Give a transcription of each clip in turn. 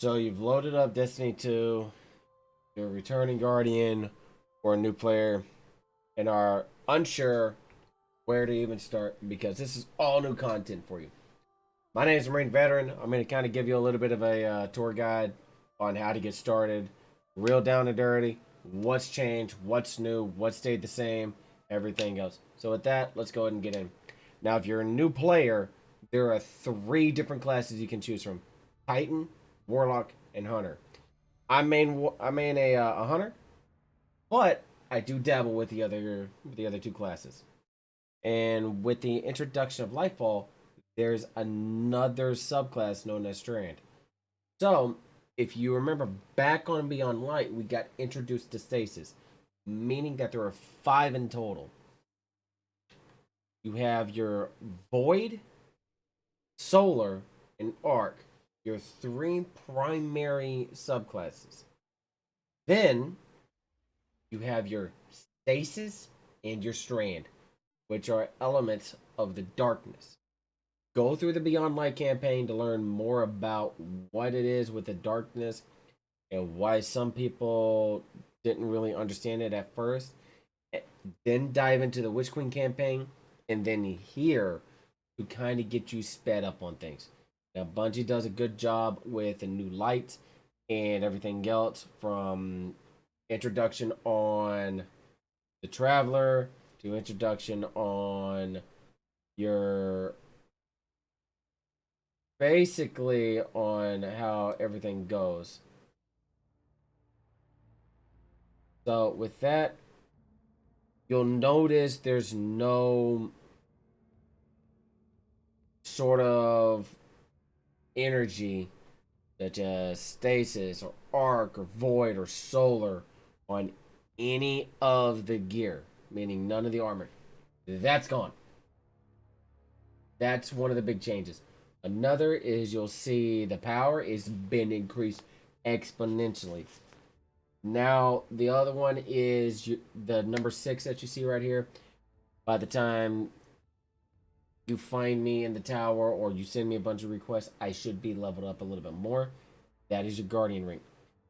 So you've loaded up Destiny 2, you're a returning Guardian or a new player, and are unsure where to even start because this is all new content for you. My name is Marine Veteran. I'm going to kind of give you a little bit of a tour guide on how to get started, real down and dirty, what's changed, what's new, what stayed the same, everything else. So with that, let's go ahead and get in. Now, if you're a new player, there are three different classes you can choose from: Titan, Warlock, and Hunter. I main a hunter, but I do dabble with the other two classes. And with the introduction of Lightfall, there's another subclass known as Strand. So, if you remember back on Beyond Light, we got introduced to Stasis, meaning that there are five in total. You have your Void, Solar, and Arc, your three primary subclasses. Then you have your Stasis and your Strand, which are elements of the darkness. Go through the Beyond Light campaign to learn more about what it is with the darkness and why some people didn't really understand it at first. Then dive into the Witch Queen campaign, and then here to kind of get you sped up on things. Now, Bungie does a good job with the new lights and everything else, from introduction on the Traveler to introduction on your basically on how everything goes. So with that, you'll notice there's no sort of energy such as stasis or arc or void or solar on any of the gear, meaning none of the armor. That's gone. That's one of the big changes. Another is you'll see the power is been increased exponentially. Now the other one is the number 6 that you see right here. By the time you find me in the tower or you send me a bunch of requests, I should be leveled up a little bit more. That is your guardian ring.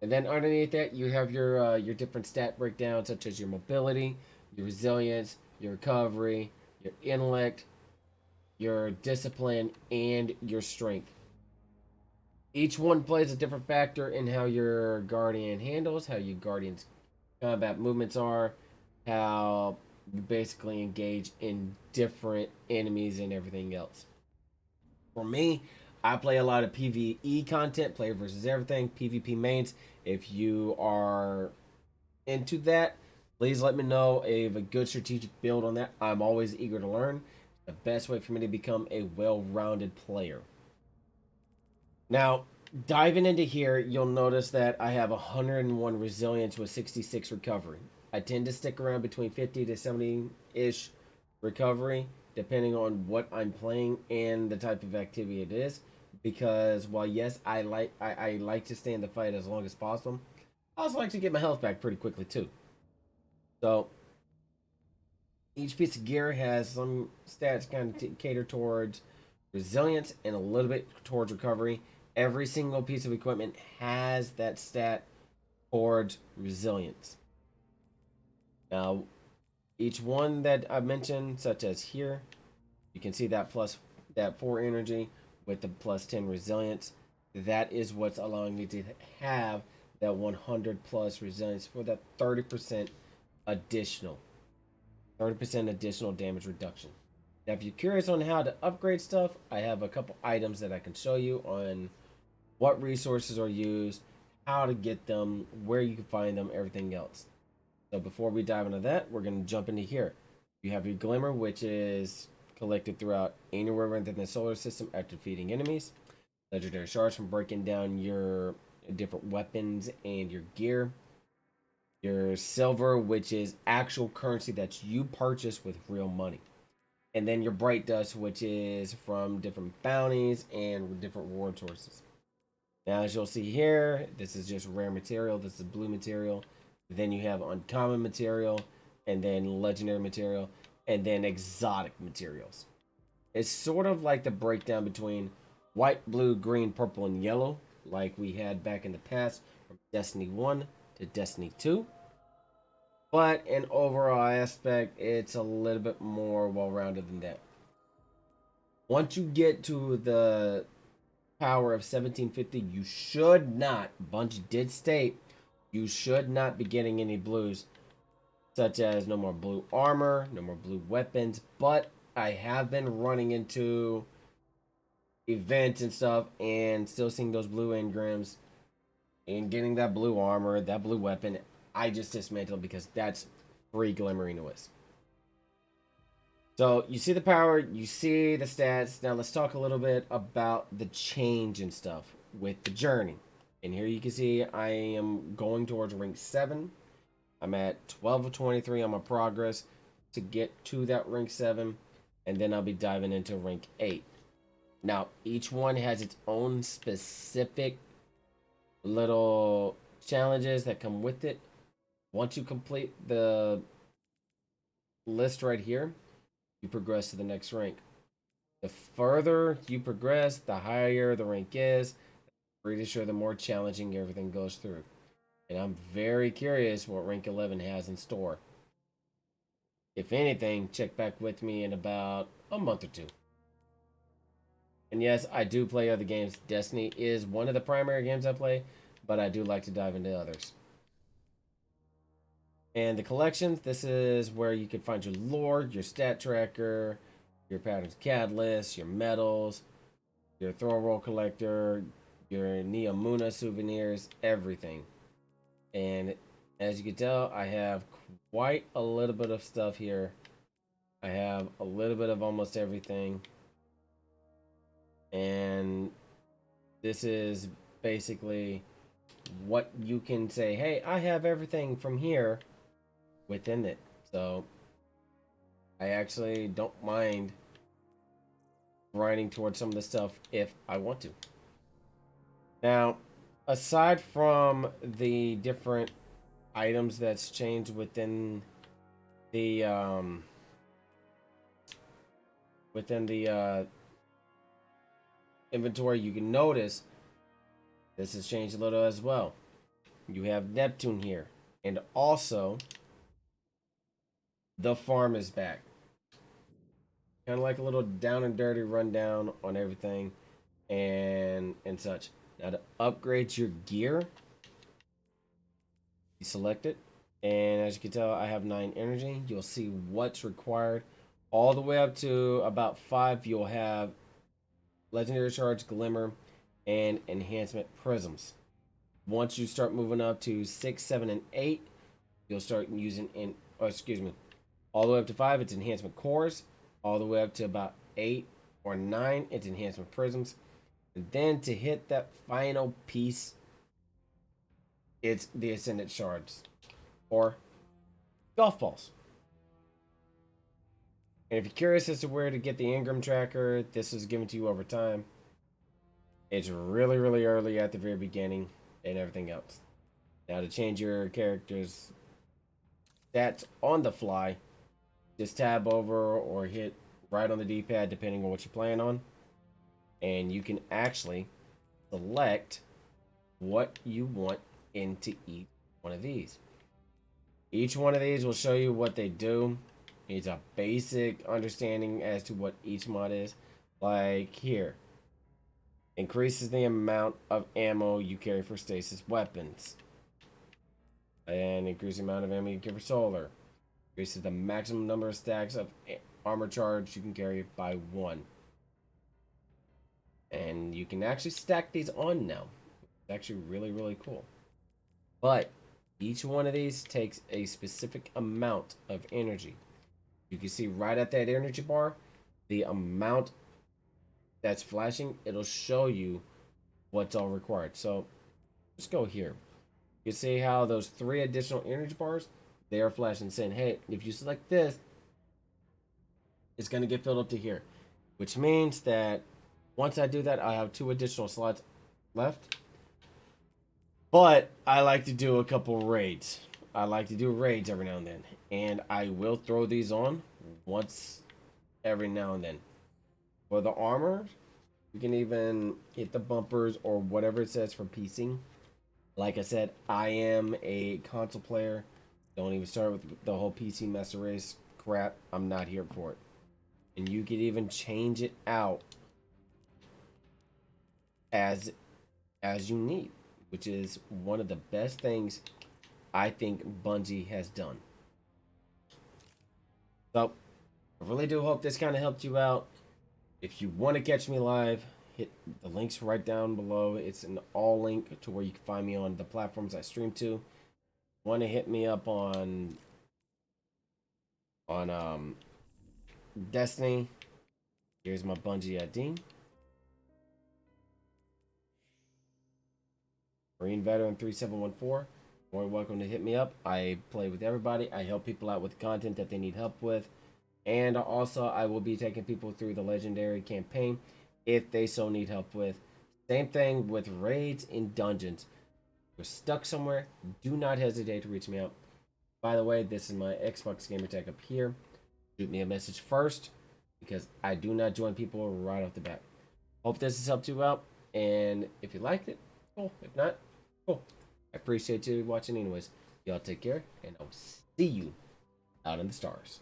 And then underneath that, you have your different stat breakdowns, such as your mobility, your resilience, your recovery, your intellect, your discipline, and your strength. Each one plays a different factor in how your guardian handles, how your guardian's combat movements are, how you basically engage in different enemies and everything else. For me, I play a lot of PvE content, player versus everything, PvP mains. If you are into that, please let me know of a good strategic build on that. I'm always eager to learn. The best way for me to become a well-rounded player. Now, diving into here, you'll notice that I have 101 resilience with 66 recovery. I tend to stick around between 50 to 70-ish recovery, depending on what I'm playing and the type of activity it is. Because while yes, I like to stay in the fight as long as possible, I also like to get my health back pretty quickly too. So each piece of gear has some stats kind of cater towards resilience and a little bit towards recovery. Every single piece of equipment has that stat towards resilience. Now, each one that I mentioned, such as here, you can see that plus that 4 energy with the plus 10 resilience. That is what's allowing me to have that 100 plus resilience for that additional 30% additional damage reduction. Now, if you're curious on how to upgrade stuff, I have a couple items that I can show you on what resources are used, how to get them, where you can find them, everything else. So before we dive into that, we're going to jump into here. You have your Glimmer, which is collected throughout anywhere within the solar system after defeating enemies. Legendary Shards from breaking down your different weapons and your gear. Your Silver, which is actual currency that you purchase with real money. And then your Bright Dust, which is from different bounties and different reward sources. Now, as you'll see here, this is just rare material. This is blue material. Then you have uncommon material, and then legendary material, and then exotic materials. It's sort of like the breakdown between white, blue, green, purple, and yellow. like we had back in the past from Destiny 1 to Destiny 2. But in overall aspect, it's a little bit more well-rounded than that. Once you get to the power of 1750, you should not, Bungie did state, you should not be getting any blues, such as no more blue armor, no more blue weapons, but I have been running into events and stuff and still seeing those blue engrams and getting that blue armor, that blue weapon. I just dismantled because that's free Glimmering Wisp. So you see the power, you see the stats. Now let's talk a little bit about the change and stuff with the journey. And here you can see I am going towards rank 7. I'm at 12 of 23 on my progress to get to that rank 7. And then I'll be diving into rank 8. Now, each one has its own specific little challenges that come with it. Once you complete the list right here, you progress to the next rank. The further you progress, the higher the rank is. Pretty sure the more challenging everything goes through. And I'm very curious what rank 11 has in store. If anything, check back with me in about a month or two. And yes, I do play other games. Destiny is one of the primary games I play, but I do like to dive into others. And the collections, this is where you can find your lore, your stat tracker, your patterns catalyst, your medals, your throw roll collector, your Neomuna souvenirs, everything. And as you can tell, I have quite a little bit of stuff here. I have a little bit of almost everything. And this is basically what you can say, hey, I have everything from here within it. So I actually don't mind grinding towards some of the stuff if I want to. Now, aside from the different items that's changed within the inventory, you can notice this has changed a little as well. You have Neptune here, and also the farm is back. Kind of like a little down and dirty rundown on everything and such. Now to upgrade your gear, you select it, and as you can tell, I have 9 energy. You'll see what's required. All the way up to about 5, you'll have legendary charge, glimmer, and enhancement prisms. Once you start moving up to 6, 7, and 8, you'll start using all the way up to 5, it's enhancement cores. All the way up to about 8 or 9, it's enhancement prisms. And then to hit that final piece, it's the ascendant shards or golf balls. And if you're curious as to where to get the Engram tracker, this is given to you over time. It's really, really early at the very beginning and everything else. Now to change your character's stats on the fly, just tab over or hit right on the D-pad depending on what you're playing on. And you can actually select what you want into each one of these. Each one of these will show you what they do. It's a basic understanding as to what each mod is. Like here, increases the amount of ammo you carry for stasis weapons, and increase the amount of ammo you carry for solar. Increases the maximum number of stacks of armor charge you can carry by 1. And you can actually stack these on now. It's actually really, really cool. But each one of these takes a specific amount of energy. You can see right at that energy bar, the amount that's flashing, it'll show you what's all required. So let's go here. You see how those 3 additional energy bars, they are flashing saying, hey, if you select this, it's going to get filled up to here. Which means that once I do that, I have 2 additional slots left. But I like to do a couple raids. I like to do raids every now and then. And I will throw these on once every now and then. For the armor, You can even hit the bumpers or whatever it says for PC. Like I said, I am a console player. Don't even start with the whole PC master race crap. I'm not here for it. And you can even change it out as you need, which is one of the best things I think Bungie has done. So, I really do hope this kind of helped you out. If you want to catch me live, hit the links right down below. It's an all link to where you can find me on the platforms I stream to. Want to hit me up on Destiny? Here's my Bungie ID. Marine Veteran 3714. More welcome to hit me up. I play with everybody. I help people out with content that they need help with. And also, I will be taking people through the legendary campaign if they so need help with. Same thing with raids in dungeons. If you're stuck somewhere, do not hesitate to reach me out. By the way, this is my Xbox gamer tag up here. Shoot me a message first because I do not join people right off the bat. Hope this has helped you out. And if you liked it, cool. If not, cool. I appreciate you watching anyways. Y'all take care, and I'll see you out in the stars.